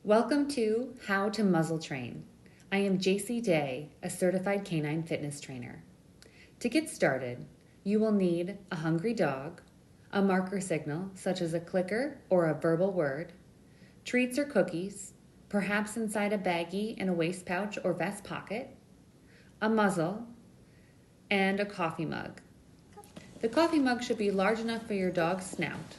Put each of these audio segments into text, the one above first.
Welcome to How to Muzzle Train. I am Jasey Day, a certified canine fitness trainer. To get started, you will need a hungry dog, a marker signal such as a clicker or a verbal word, treats or cookies, perhaps inside a baggie in a waist pouch or vest pocket, a muzzle, and a coffee mug. The coffee mug should be large enough for your dog's snout.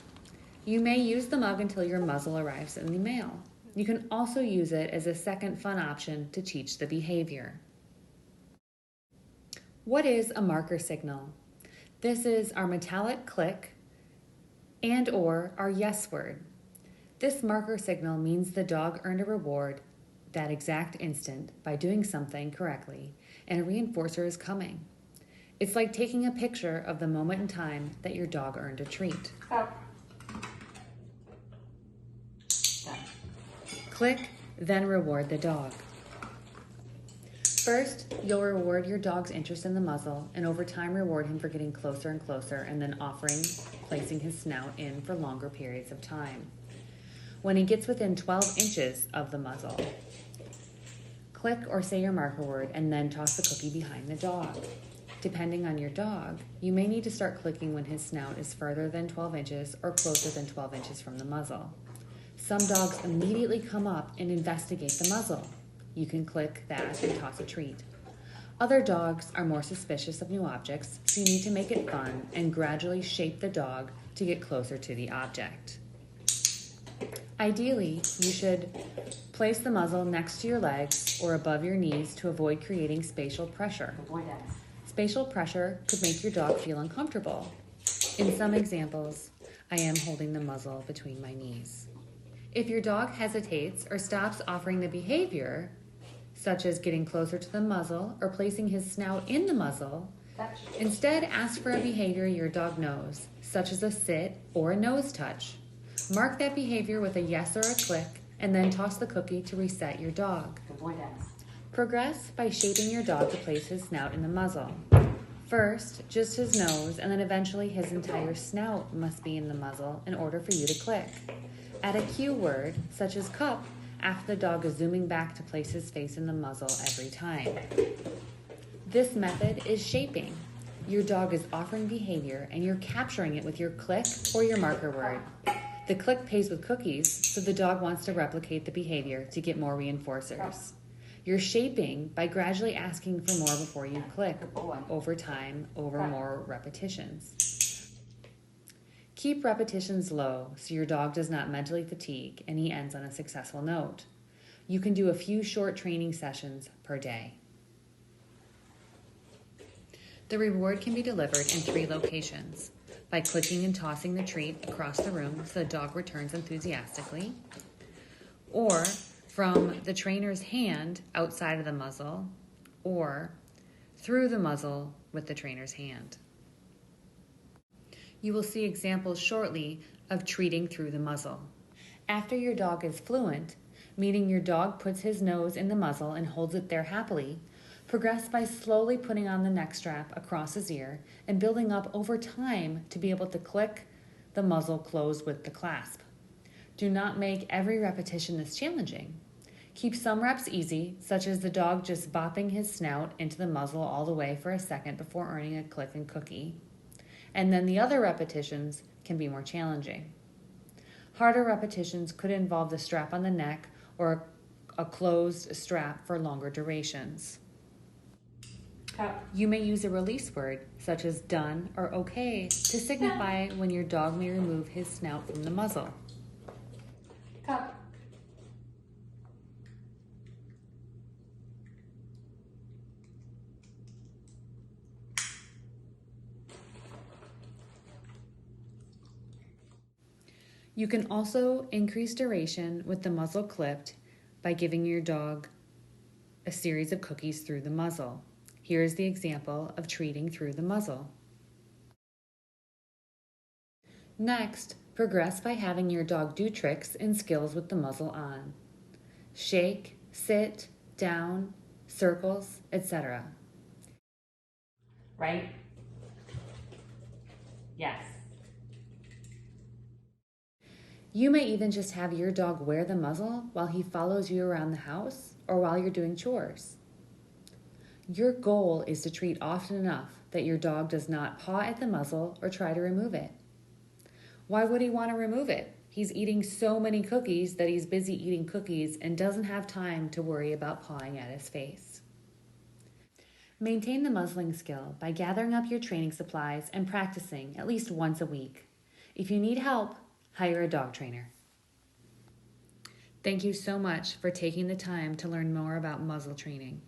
You may use the mug until your muzzle arrives in the mail. You can also use it as a second fun option to teach the behavior. What is a marker signal? This is our metallic click and or our yes word. This marker signal means the dog earned a reward that exact instant by doing something correctly, and a reinforcer is coming. It's like taking a picture of the moment in time that your dog earned a treat. Click, then reward the dog. First, you'll reward your dog's interest in the muzzle, and over time reward him for getting closer and closer, and then placing his snout in for longer periods of time. When he gets within 12 inches of the muzzle, click or say your marker word, and then toss the cookie behind the dog. Depending on your dog, you may need to start clicking when his snout is further than 12 inches or closer than 12 inches from the muzzle. Some dogs immediately come up and investigate the muzzle. You can click that and toss a treat. Other dogs are more suspicious of new objects, so you need to make it fun and gradually shape the dog to get closer to the object. Ideally, you should place the muzzle next to your legs or above your knees to avoid creating spatial pressure. Spatial pressure could make your dog feel uncomfortable. In some examples, I am holding the muzzle between my knees. If your dog hesitates or stops offering the behavior, such as getting closer to the muzzle or placing his snout in the muzzle, instead ask for a behavior your dog knows, such as a sit or a nose touch. Mark that behavior with a yes or a click, and then toss the cookie to reset your dog. Progress by shaping your dog to place his snout in the muzzle. First, just his nose, and then eventually his entire snout must be in the muzzle in order for you to click. Add a cue word, such as cup, after the dog is zooming back to place his face in the muzzle every time. This method is shaping. Your dog is offering behavior, and you're capturing it with your click or your marker word. The click pays with cookies, so the dog wants to replicate the behavior to get more reinforcers. You're shaping by gradually asking for more before you click, over time, over more repetitions. Keep repetitions low so your dog does not mentally fatigue and he ends on a successful note. You can do a few short training sessions per day. The reward can be delivered in 3 locations: by clicking and tossing the treat across the room so the dog returns enthusiastically, or from the trainer's hand outside of the muzzle, or through the muzzle with the trainer's hand. You will see examples shortly of treating through the muzzle. After your dog is fluent, meaning your dog puts his nose in the muzzle and holds it there happily, progress by slowly putting on the neck strap across his ear and building up over time to be able to click the muzzle closed with the clasp. Do not make every repetition this challenging. Keep some reps easy, such as the dog just bopping his snout into the muzzle all the way for a second before earning a click and cookie. And then the other repetitions can be more challenging. Harder repetitions could involve the strap on the neck or a closed strap for longer durations. You may use a release word, such as done or okay, to signify when your dog may remove his snout from the muzzle. You can also increase duration with the muzzle clipped by giving your dog a series of cookies through the muzzle. Here is the example of treating through the muzzle. Next, progress by having your dog do tricks and skills with the muzzle on. Shake, sit, down, circles, etc. Right? Yes. You may even just have your dog wear the muzzle while he follows you around the house or while you're doing chores. Your goal is to treat often enough that your dog does not paw at the muzzle or try to remove it. Why would he want to remove it? He's eating so many cookies that he's busy eating cookies and doesn't have time to worry about pawing at his face. Maintain the muzzling skill by gathering up your training supplies and practicing at least once a week. If you need help, hire a dog trainer. Thank you so much for taking the time to learn more about muzzle training.